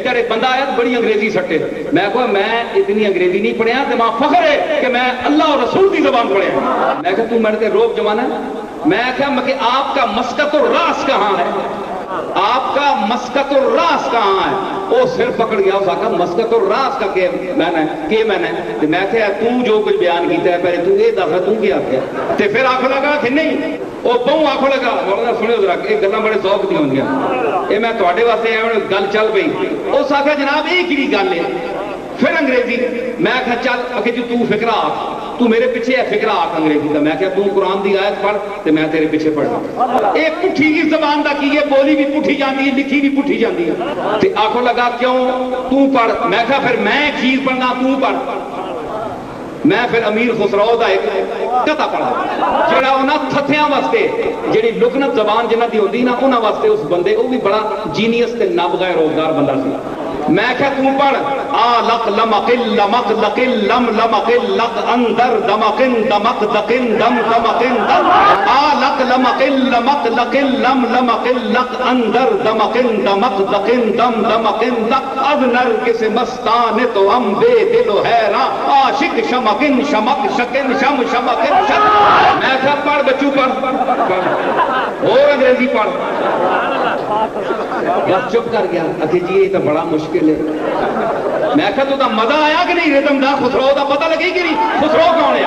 ایک بندہ آیا تو بڑی انگریزی سٹے، میں کہا میں اتنی انگریزی نہیں پڑھیا تو ماں فخر ہے کہ میں اللہ اور رسول کی زبان پڑھیا۔ میں کہا تو میرے روب جمانا ہے؟ میں کہا کہ آپ کا مسکت الراس کہاں ہے؟ آپ کا مسکت الراس کہاں ہے؟ وہ سر پکڑ گیا، اس آقا مسکت الراس کا میں نے میں کہا تو جو کچھ بیان کیتا ہے پہلے تو یہ دفعہ تو کیا کیا تے پھر آنکھوں لگا کہ نہیں وہ بہو آنکھوں لگا مولانا سنو ذرا یہ گلاں بڑے ذوق دی ہوندیاں یہ میں تواڈے واسطے ایویں گل چل پئی اس آکھا جناب یہ کی گل ہے پھر انگریزی میں کہا چل کہ جو تو فکرہ آکھ تو میرے پیچھے ہے فکرہ آکھ انگریزی کا میں کہا تو قرآن دی آیت پڑھ تے میں تیرے پیچھے پڑھنا ایک پٹھی کی زبان دا کی یہ بولی بھی پٹھی جاندی ہے لکھی بھی پٹھی جاندی ہے تے آنکھوں لگا کیوں تو پڑھ میں کہا پھر میں چیز پڑھنا تو پڑھ میں پھر امیر خسرو دا ایک قطع پڑھا جڑا انہاں تھتھیاں واسطے جڑی لکنت زبان جنہ دی ہوندی نا انہاں واسطے اس بندے وہ بھی بڑا جینیس تے نابغہ روزگار بندہ سی میں کہا تو پڑھ آ لق لمقل لمق لقل لم لمقل لق اندر دمقن دمق دقن دم دمقن دم آ لق لمقل لمق لقل لم لمقل لق اندر دمقن دمق دقن دم دمقن لق اب نرگس مستان تو ہم بے دل و حیران عاشق شمقن شمق شکن شم شمقن شک میں کہا پڑھ بچو پڑھ اور انگریزی پڑھ بس چپ کر گیا اکھے جی یہ تو بڑا مشکل ہے میں کہا تو مزہ آیا کہ نہیں ردم دا خسرو دا پتہ لگی کہ نہیں خسرو کون ہے